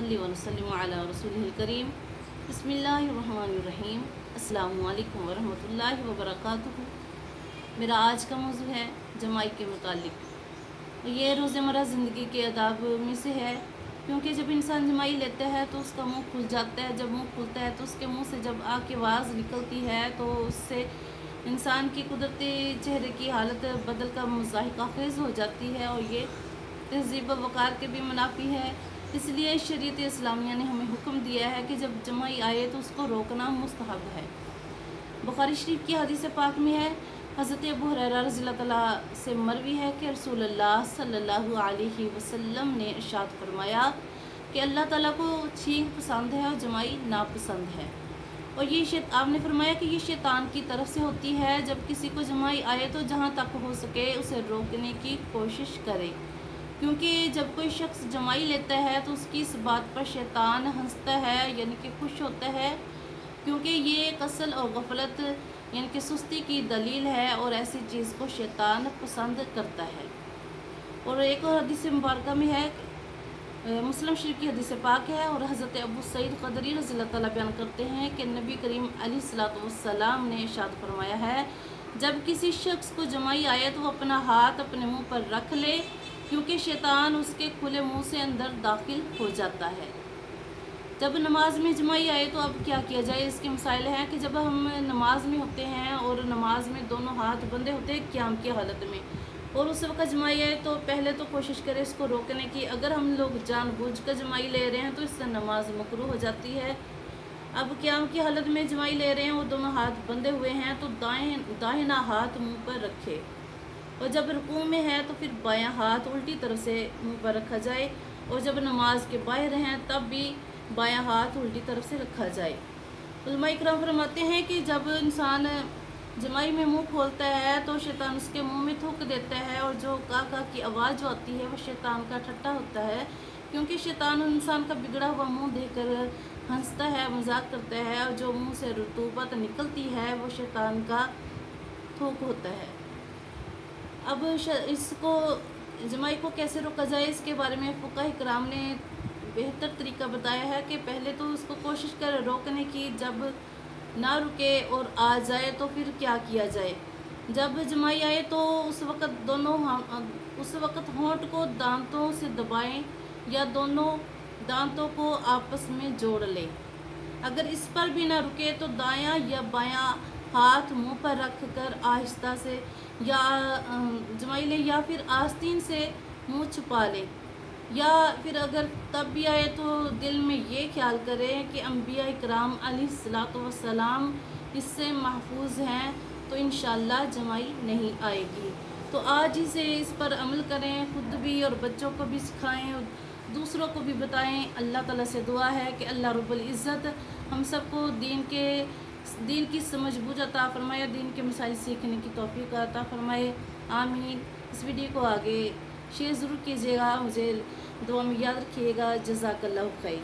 नसल्ली व नसल्लिमु अला रसूलिहिल करीम। बिस्मिल्लाहिर्रहमानिर्रहीम। अस्सलामु अलैकुम वरहमतुल्लाहि वबरकातुहू। मेरा आज का मौजू है जमाई के मुतालिक। ये रोज़मर्रा ज़िंदगी के आदाब में से है, क्योंकि जब इंसान जमाई लेता है तो उसका मुंह खुल जाता है। जब मुंह खुलता है तो उसके मुंह से जब आग की आवाज़ निकलती है तो उससे इंसान की कुदरती चेहरे की हालत बदल का मुज़ाहिका ख़ेज़ हो जाती है, और ये तहज़ीब व वक़ार के भी मुनाफी है। इसलिए शरीयत इस्लामिया ने हमें हुक्म दिया है कि जब जमाई आए तो उसको रोकना मुस्तहब है। बुखारी शरीफ की हदीस पाक में है, हज़रत अबू हुरैरा रज़ियल्लाहु तआला से मरवी है कि रसूलुल्लाह सल्लल्लाहु अलैहि वसल्लम ने इरशाद फरमाया कि अल्लाह ताला को छींक पसंद है और जमाई नापसंद है। और ये आपने फरमाया कि ये शैतान की तरफ से होती है। जब किसी को जमाई आए तो जहाँ तक हो सके उसे रोकने की कोशिश करे, क्योंकि जब कोई शख्स जमाई लेता है तो उसकी इस बात पर शैतान हंसता है, यानी कि खुश होता है, क्योंकि ये कसल और गफलत यानी कि सुस्ती की दलील है, और ऐसी चीज़ को शैतान पसंद करता है। और एक और हदीस मुबारक में है, मुस्लिम शरीफ की हदीस पाक है, और हज़रत अबू सईद ख़दरी रज़ियल्लाहु तआला बयान करते हैं कि नबी करीम अलैहिस्सलातु वस्सलाम ने इरशाद फरमाया है, जब किसी शख्स को जमाई आए तो वो अपना हाथ अपने मुंह पर रख ले, क्योंकि शैतान उसके खुले मुंह से अंदर दाखिल हो जाता है। जब नमाज में जमाई आए तो अब क्या किया जाए, इसके मसाइल हैं कि जब हम नमाज में होते हैं और नमाज में दोनों हाथ बंधे होते हैं क़याम की हालत में, और उस वक्त जमाई आए तो पहले तो कोशिश करें इसको रोकने की। अगर हम लोग जानबूझकर जमाई ले रहे हैं तो इससे नमाज मकरूह हो जाती है। अब क़याम की हालत में जमाई ले रहे हैं और दोनों हाथ बंधे हुए हैं तो दाहिना हाथ मुंह पर रखे, और जब रुकू में है तो फिर बायां हाथ उल्टी तरफ से मुंह पर रखा जाए, और जब नमाज के बाहर हैं तब भी बायां हाथ उल्टी तरफ से रखा जाए। उलमा इकराम फरमाते हैं कि जब इंसान जमाई में मुंह खोलता है तो शैतान उसके मुंह में थूक देता है, और जो का की आवाज़ जो आती है वो शैतान का ठट्टा होता है, क्योंकि शैतान इंसान का बिगड़ा हुआ मुंह देखकर हंसता है, मजाक करता है, और जो मुंह से रतूबत निकलती है वो शैतान का थूक होता है। अब इसको जमाई को कैसे रोका जाए, इसके बारे में फुक़हा इकराम ने बेहतर तरीका बताया है कि पहले तो उसको कोशिश कर रोकने की, जब ना रुके और आ जाए तो फिर क्या किया जाए। जब जमाई आए तो उस वक़्त होंठ को दांतों से दबाएं या दोनों दांतों को आपस में जोड़ लें। अगर इस पर भी ना रुके तो दायां या बायां हाथ मुंह पर रख कर आहिस्ता से या जमाई ले, या फिर आस्तीन से मुंह छुपा लें, या फिर अगर तब भी आए तो दिल में ये ख्याल करें कि अंबिया इकराम अलैहिस्सलातु वस्सलाम इससे महफूज हैं, तो इंशाअल्लाह जमाई नहीं आएगी। तो आज ही से इस पर अमल करें, खुद भी और बच्चों को भी सिखाएं और दूसरों को भी बताएं। अल्लाह ताला से दुआ है कि अल्लाह रब्बुल इज़्ज़त हम सबको दीन की समझ बूझ अता फरमाए, दीन के मसाइल सीखने की तौफीक अता फरमाए। आमीन। इस वीडियो को आगे शेयर ज़रूर कीजिएगा, मुझे दुआ में याद रखिएगा। जज़ाकल्लाहु खैर।